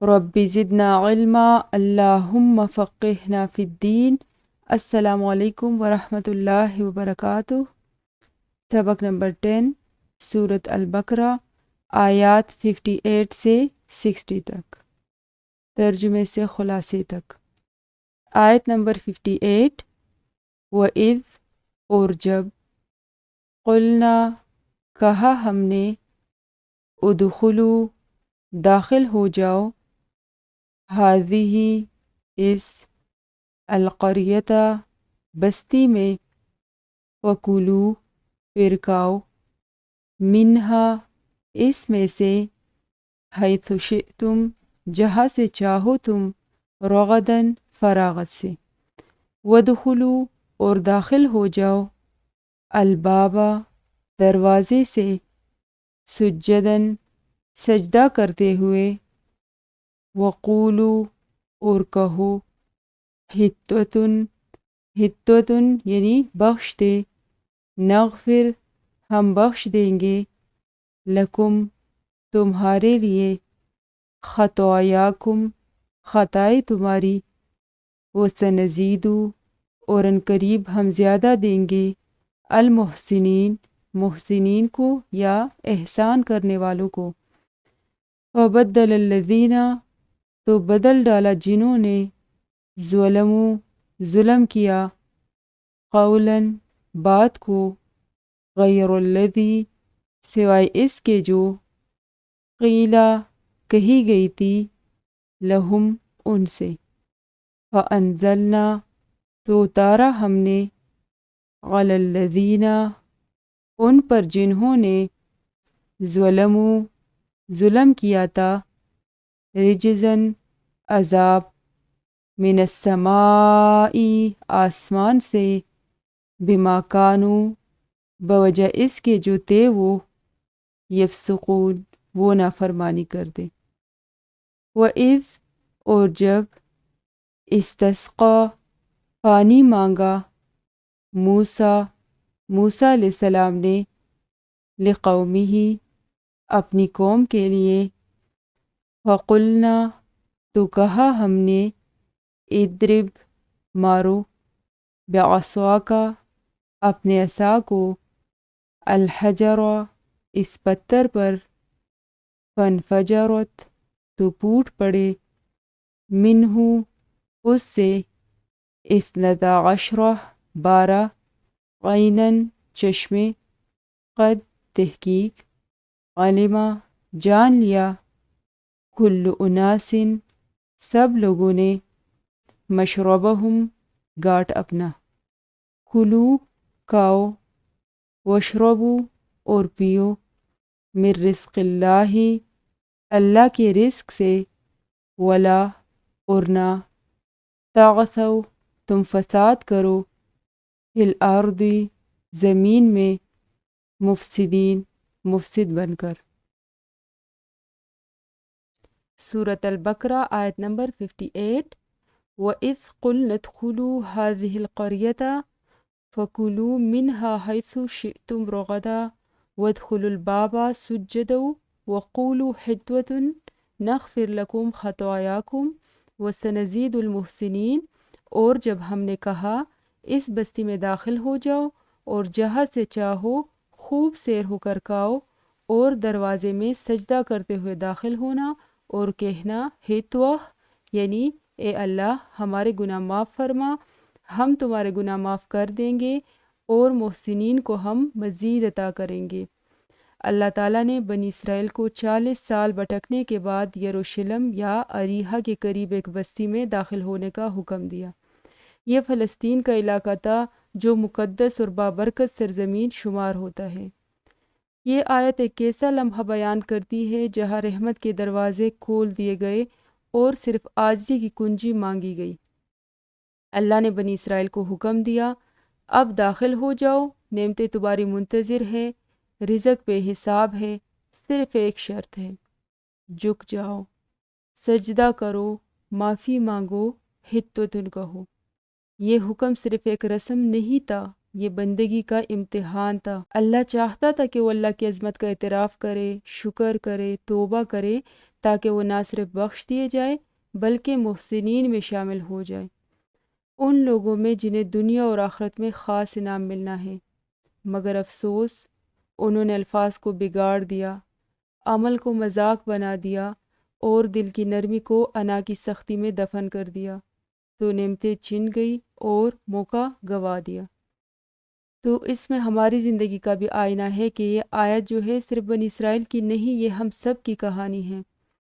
رب زدنا علما اللہم فقہنا فی الدین۔ السلام علیکم ورحمۃ اللہ وبرکاتہ۔ سبق نمبر 10، سورۃ البقرہ، آیات 58 سے 60 تک، ترجمے سے خلاصے تک۔ آیت نمبر 58، وَإِذْ، اور جب، قلنا، کہا ہم نے، ادخلوا، داخل ہو جاؤ، ہذہ، اس، القریۃ، بستی میں، وکلوا، پھر کھاؤ، منہا، اس میں سے، حیث شئتم، جہاں سے چاہو تم، رغداً، فراغت سے، وادخلوا، اور داخل ہو جاؤ، الباب، دروازے سے، سجداً، سجدہ کرتے ہوئے، وقولوا، اور کہو، حطۃ، حطۃ یعنی بخش دے، نغفر، ہم بخش دیں گے، لکم، تمہارے لیے، خطایاکم، خطائے تمہاری، وسنزید، اور ان قریب ہم زیادہ دیں گے، المحسنین، محسنین کو یا احسان کرنے والوں کو۔ وبدل الذین، تو بدل ڈالا جنہوں نے، ظلموا، ظلم کیا، قولاً، بات کو، غیر الذی، سوائے اس کے جو، قیلا، کہی گئی تھی، لہم، ان سے، فانزلنا، تو اتارا ہم نے، علی الذین، ان پر جنہوں نے، ظلموا، ظلم کیا تھا، رجزاً، عذاب، من السماء، آسمان سے، بما کانوا، بوجہ اس کے جو تھے وہ، یفسقون، وہ نافرمانی کر دے۔ وَإِذْ، اور جب، استسقا، پانی مانگا، موسیٰ، موسیٰ علیہ السلام نے، لقومہ، اپنی قوم کے لیے، فقلنا، تو کہا ہم نے، اضرب، مارو، بعصاک، اپنے عصا کو، الحجر، اس پتھر پر، فانفجرت، تو پھوٹ پڑے، منہ، اس سے، اثنتا عشرہ، 12، عیناً، چشمے، قد، تحقیق، علما، جان لیا، کل اناس، سب لوگوں نے، مشربہم، گاٹ اپنا، کلو، کھاؤ، واشربو، اور پیو، من رزق اللہ، اللہ کے رزق سے، ولا، اور نہ، تعثوا، تم فساد کرو، فی الارض، زمین میں، مفسدین، مفسد بن کر۔ سورۃ البقرہ، آیت نمبر 58۔ وَإِذْ قُلْنَا ادْخُلُوا هَٰذِهِ الْقَرْيَةَ فَكُلُوا مِنْهَا حَيْثُ شِئْتُمْ رَغَدًا وَادْخُلُوا الْبَابَ سُجَّدًا وَقُولُوا حِطَّةٌ نَغْفِرْ لَكُمْ خَطَايَاكُمْ وَسَنَزِيدُ الْمُحْسِنِينَ، اور جب ہم نے کہا، اس بستی میں داخل ہو جاؤ، اور جہاں سے چاہو خوب سیر ہو کر کھاؤ، اور دروازے میں سجدہ کرتے ہوئے داخل ہونا، اور کہنا، ہیتوہ، یعنی اے اللہ ہمارے گناہ معاف فرما، ہم تمہارے گناہ معاف کر دیں گے، اور محسنین کو ہم مزید عطا کریں گے۔ اللہ تعالیٰ نے بنی اسرائیل کو 40 سال بھٹکنے کے بعد یروشلم یا اریحا کے قریب ایک بستی میں داخل ہونے کا حکم دیا۔ یہ فلسطین کا علاقہ تھا جو مقدس اور بابرکت سرزمین شمار ہوتا ہے۔ یہ آیت ایک ایسا لمحہ بیان کرتی ہے جہاں رحمت کے دروازے کھول دیے گئے اور صرف عاجزی کی کنجی مانگی گئی۔ اللہ نے بنی اسرائیل کو حکم دیا، اب داخل ہو جاؤ، نعمتیں تمہاری منتظر ہے، رزق بے حساب ہے، صرف ایک شرط ہے، جھک جاؤ، سجدہ کرو، معافی مانگو، حطۃ کہو۔ یہ حکم صرف ایک رسم نہیں تھا، یہ بندگی کا امتحان تھا۔ اللہ چاہتا تھا کہ وہ اللہ کی عظمت کا اعتراف کرے، شکر کرے، توبہ کرے، تاکہ وہ نہ صرف بخش دیے جائے بلکہ محسنین میں شامل ہو جائے، ان لوگوں میں جنہیں دنیا اور آخرت میں خاص انعام ملنا ہے۔ مگر افسوس، انہوں نے الفاظ کو بگاڑ دیا، عمل کو مذاق بنا دیا اور دل کی نرمی کو انا کی سختی میں دفن کر دیا، تو نعمتیں چھن گئی اور موقع گوا دیا۔ تو اس میں ہماری زندگی کا بھی آئینہ ہے کہ یہ آیت جو ہے صرف بنی اسرائیل کی نہیں، یہ ہم سب کی کہانی ہے۔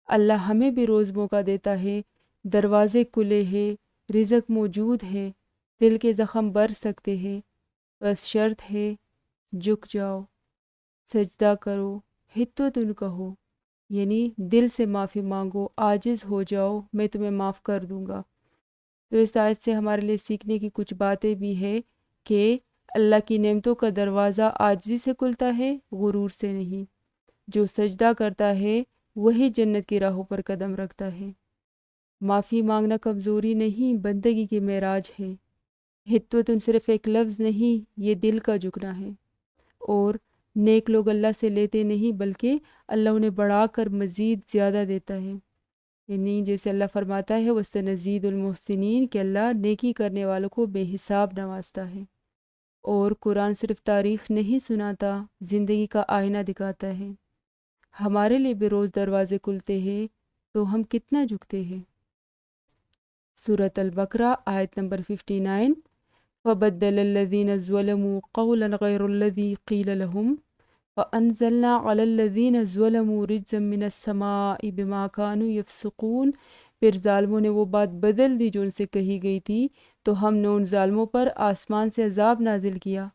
اللہ ہمیں بھی روز موقع دیتا ہے، دروازے کھلے ہیں، رزق موجود ہے، دل کے زخم بر سکتے ہیں، بس شرط ہے جھک جاؤ، سجدہ کرو، ہتوتن کہو، یعنی دل سے معافی مانگو، عاجز ہو جاؤ، میں تمہیں معاف کر دوں گا۔ تو اس آیت سے ہمارے لیے سیکھنے کی کچھ باتیں بھی ہے کہ اللہ کی نعمتوں کا دروازہ عاجزی سے کھلتا ہے، غرور سے نہیں۔ جو سجدہ کرتا ہے وہی جنت کی راہوں پر قدم رکھتا ہے۔ معافی مانگنا کمزوری نہیں، بندگی کی معراج ہے۔ ہتوتن صرف ایک لفظ نہیں، یہ دل کا جھکنا ہے۔ اور نیک لوگ اللہ سے لیتے نہیں بلکہ اللہ انہیں بڑھا کر مزید زیادہ دیتا ہے، یعنی جیسے اللہ فرماتا ہے وَسَنَزِيدُ الْمُحْسِنِينَ کہ اللہ نیکی کرنے والوں کو بے حساب نوازتا ہے۔ اور قرآن صرف تاریخ نہیں سناتا، زندگی کا آئینہ دکھاتا ہے۔ ہمارے لیے بھی روز دروازے کھلتے ہیں، تو ہم کتنا جھکتے ہیں۔ سورۃ البقرہ آیت نمبر 59۔ فَبَدَّلَ الَّذِينَ ظَلَمُوا قَوْلًا غَيْرَ الَّذِي قِيلَ لَهُمْ فَأَنزَلْنَا عَلَى الَّذِينَ ظَلَمُوا رِجْزًا مِّنَ السَّمَاءِ بِمَا كَانُوا يَفْسُقُونَ، پھر ظالموں نے وہ بات بدل دی جو ان سے کہی گئی تھی، تو ہم نے ان ظالموں پر آسمان سے عذاب نازل کیا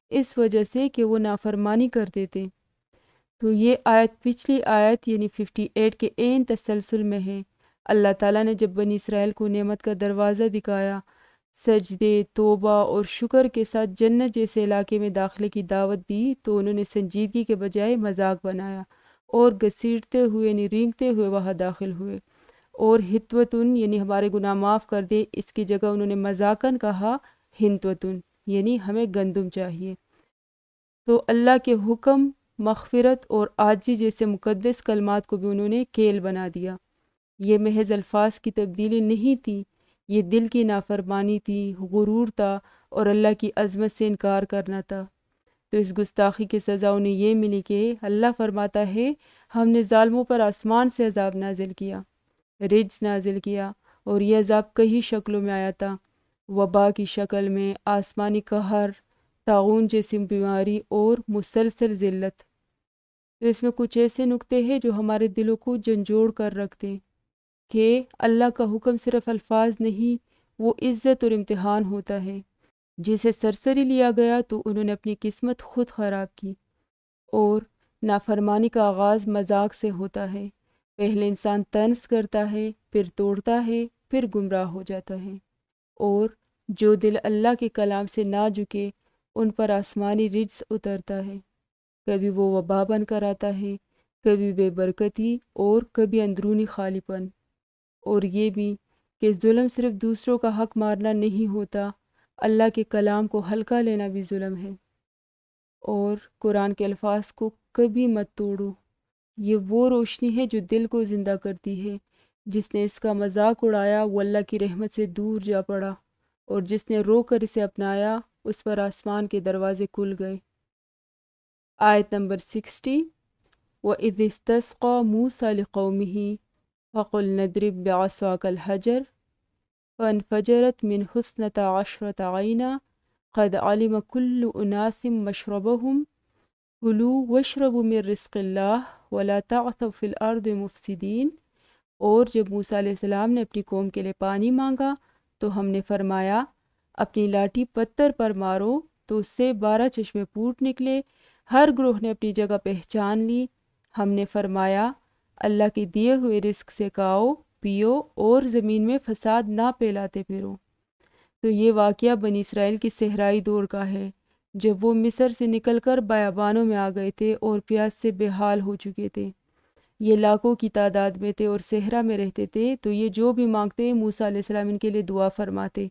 اس وجہ سے کہ وہ نافرمانی کرتے تھے۔ تو یہ آیت پچھلی آیت یعنی 58 کے عین تسلسل میں ہے۔ اللہ تعالیٰ نے جب بنی اسرائیل کو نعمت کا دروازہ دکھایا، سجدے، توبہ اور شکر کے ساتھ جنت جیسے علاقے میں داخلے کی دعوت دی، تو انہوں نے سنجیدگی کے بجائے مذاق بنایا اور گھسیٹتے ہوئے یعنی رینگتے ہوئے وہاں داخل ہوئے۔ اور ہتوتن یعنی ہمارے گناہ معاف کر دے، اس کی جگہ انہوں نے مذاقن کہا ہنتوتن، یعنی ہمیں گندم چاہیے۔ تو اللہ کے حکم، مغفرت اور عاجزی جیسے مقدس کلمات کو بھی انہوں نے کیل بنا دیا۔ یہ محض الفاظ کی تبدیلی نہیں تھی، یہ دل کی نافرمانی تھی، غرور تھا اور اللہ کی عظمت سے انکار کرنا تھا۔ تو اس گستاخی کی سزا انہیں یہ ملی کہ اللہ فرماتا ہے ہم نے ظالموں پر آسمان سے عذاب نازل کیا، رجز نازل کیا، اور یہ عذاب کئی شکلوں میں آیا تھا، وبا کی شکل میں، آسمانی قہر، طاعون جیسی بیماری اور مسلسل ذلت۔ تو اس میں کچھ ایسے نکتے ہیں جو ہمارے دلوں کو جھنجھوڑ کر رکھتے ہیں کہ اللہ کا حکم صرف الفاظ نہیں، وہ عزت اور امتحان ہوتا ہے۔ جسے سرسری لیا گیا تو انہوں نے اپنی قسمت خود خراب کی۔ اور نافرمانی کا آغاز مذاق سے ہوتا ہے، پہلے انسان طنز کرتا ہے، پھر توڑتا ہے، پھر گمراہ ہو جاتا ہے۔ اور جو دل اللہ کے کلام سے نہ جھکے ان پر آسمانی رجز اترتا ہے، کبھی وہ وبا بن کر آتا ہے، کبھی بے برکتی اور کبھی اندرونی خالی پن۔ اور یہ بھی کہ ظلم صرف دوسروں کا حق مارنا نہیں ہوتا، اللہ کے کلام کو ہلکا لینا بھی ظلم ہے۔ اور قرآن کے الفاظ کو کبھی مت توڑو، یہ وہ روشنی ہے جو دل کو زندہ کرتی ہے۔ جس نے اس کا مذاق اڑایا وہ اللہ کی رحمت سے دور جا پڑا، اور جس نے رو کر اسے اپنایا اس پر آسمان کے دروازے کھل گئے۔ آیت نمبر 60۔ وَإِذِ اسْتَسْقَىٰ مُوسَىٰ لِقَوْمِهِ فَقُلْنَا اضْرِب بِّعَصَاكَ الْحَجَرَ فَانْفَجَرَتْ مِنْهُ اثْنَتَا عَشْرَةَ عَيْنًا قَدْ عَلِمَ كُلُّ أُنَاسٍ مَّشْرَبَهُمْ كُلُوا وَاشْرَبُوا مِن رِّزْقِ اللَّهِ وَلَا تَعْثَوْا فِي الْأَرْضِ مُفْسِدِينَ۔ اور جب موسیٰ علیہ السلام نے اپنی قوم کے لیے پانی مانگا تو ہم نے فرمایا اپنی لاٹھی پتھر پر مارو، تو اس سے 12 چشمے پھوٹ نکلے، ہر گروہ نے اپنی جگہ پہچان لی۔ ہم نے فرمایا اللہ کے دیے ہوئے رزق سے کھاؤ پیو اور زمین میں فساد نہ پھیلاتے پھرو۔ تو یہ واقعہ بنی اسرائیل کی صحرائی دور کا ہے، جب وہ مصر سے نکل کر بیابانوں میں آ گئے تھے اور پیاس سے بے حال ہو چکے تھے۔ یہ لاکھوں کی تعداد میں تھے اور صحرا میں رہتے تھے، تو یہ جو بھی مانگتے موسیٰ علیہ السلام ان کے لیے دعا فرماتے۔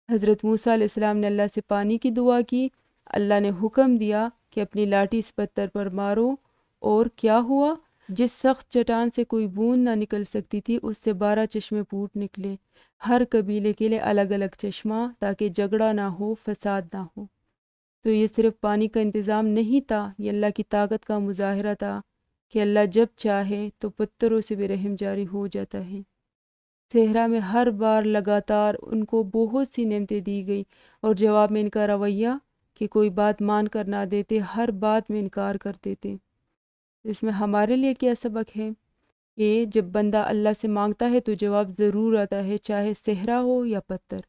حضرت موسیٰ علیہ السلام نے اللہ سے پانی کی دعا کی، اللہ نے حکم دیا کہ اپنی لاٹھی اس پتھر پر مارو، اور کیا ہوا؟ جس سخت چٹان سے کوئی بوند نہ نکل سکتی تھی اس سے 12 چشمے پھوٹ نکلے، ہر قبیلے کے لیے الگ الگ چشمہ، تاکہ جھگڑا نہ ہو، فساد نہ ہو۔ تو یہ صرف پانی کا انتظام نہیں تھا، یہ اللہ کی طاقت کا مظاہرہ تھا کہ اللہ جب چاہے تو پتھروں سے بھی رحم جاری ہو جاتا ہے۔ صحرا میں ہر بار لگاتار ان کو بہت سی نعمتیں دی گئی، اور جواب میں ان کا رویہ کہ کوئی بات مان کر نہ دیتے، ہر بات میں انکار کر دیتے۔ اس میں ہمارے لیے کیا سبق ہے کہ جب بندہ اللہ سے مانگتا ہے تو جواب ضرور آتا ہے، چاہے صحرا ہو یا پتھر۔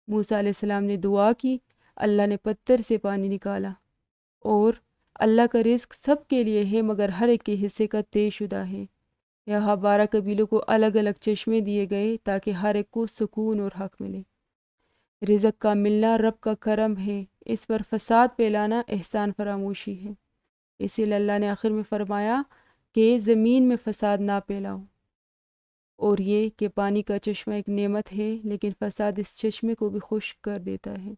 موسیٰ علیہ السلام نے دعا کی، اللہ نے پتھر سے پانی نکالا۔ اور اللہ کا رزق سب کے لیے ہے، مگر ہر ایک کے حصے کا طے شدہ ہے۔ یہاں 12 قبیلوں کو الگ الگ چشمے دیے گئے تاکہ ہر ایک کو سکون اور حق ملے۔ رزق کا ملنا رب کا کرم ہے، اس پر فساد پھیلانا احسان فراموشی ہے۔ اسی لیے اللہ نے آخر میں فرمایا کہ زمین میں فساد نہ پھیلاؤ، اور یہ کہ پانی کا چشمہ ایک نعمت ہے، لیکن فساد اس چشمے کو بھی خشک کر دیتا ہے۔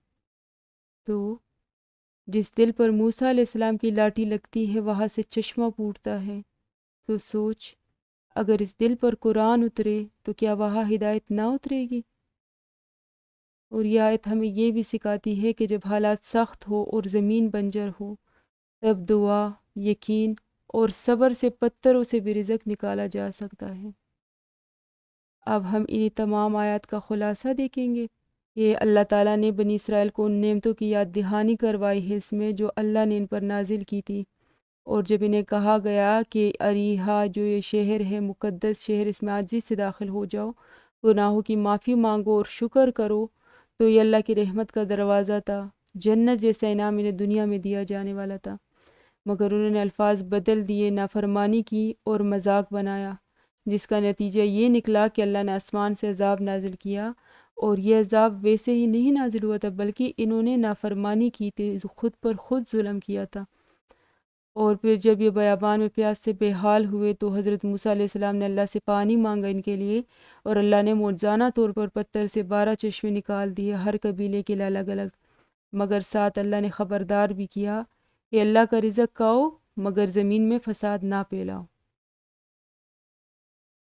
تو جس دل پر موسیٰ علیہ السلام کی لاٹھی لگتی ہے وہاں سے چشمہ پھوٹتا ہے، تو سوچ اگر اس دل پر قرآن اترے تو کیا وہاں ہدایت نہ اترے گی؟ اور یہ آیت ہمیں یہ بھی سکھاتی ہے کہ جب حالات سخت ہو اور زمین بنجر ہو، تب دعا، یقین اور صبر سے پتھروں سے بھی رزق نکالا جا سکتا ہے۔ اب ہم انہی تمام آیات کا خلاصہ دیکھیں گے۔ یہ اللہ تعالیٰ نے بنی اسرائیل کو ان نعمتوں کی یاد دہانی کروائی ہے اس میں جو اللہ نے ان پر نازل کی تھی، اور جب انہیں کہا گیا کہ اریحا جو یہ شہر ہے، مقدس شہر، اس میں عاجزی سے داخل ہو جاؤ، گناہوں کی معافی مانگو اور شکر کرو، تو یہ اللہ کی رحمت کا دروازہ تھا، جنت جیسا انعام انہیں دنیا میں دیا جانے والا تھا، مگر انہوں نے الفاظ بدل دیے، نافرمانی کی اور مذاق بنایا، جس کا نتیجہ یہ نکلا کہ اللہ نے آسمان سے عذاب نازل کیا، اور یہ عذاب ویسے ہی نہیں نازل ہوا تھا بلکہ انہوں نے نافرمانی کی تھی، خود پر خود ظلم کیا تھا۔ اور پھر جب یہ بیابان میں پیاس سے بے حال ہوئے تو حضرت موسیٰ علیہ السلام نے اللہ سے پانی مانگا ان کے لیے، اور اللہ نے معجزانہ طور پر پتھر سے 12 چشمے نکال دیے، ہر قبیلے کے لیے الگ الگ، مگر ساتھ اللہ نے خبردار بھی کیا کہ اللہ کا رزق کھاؤ مگر زمین میں فساد نہ پھیلاؤ۔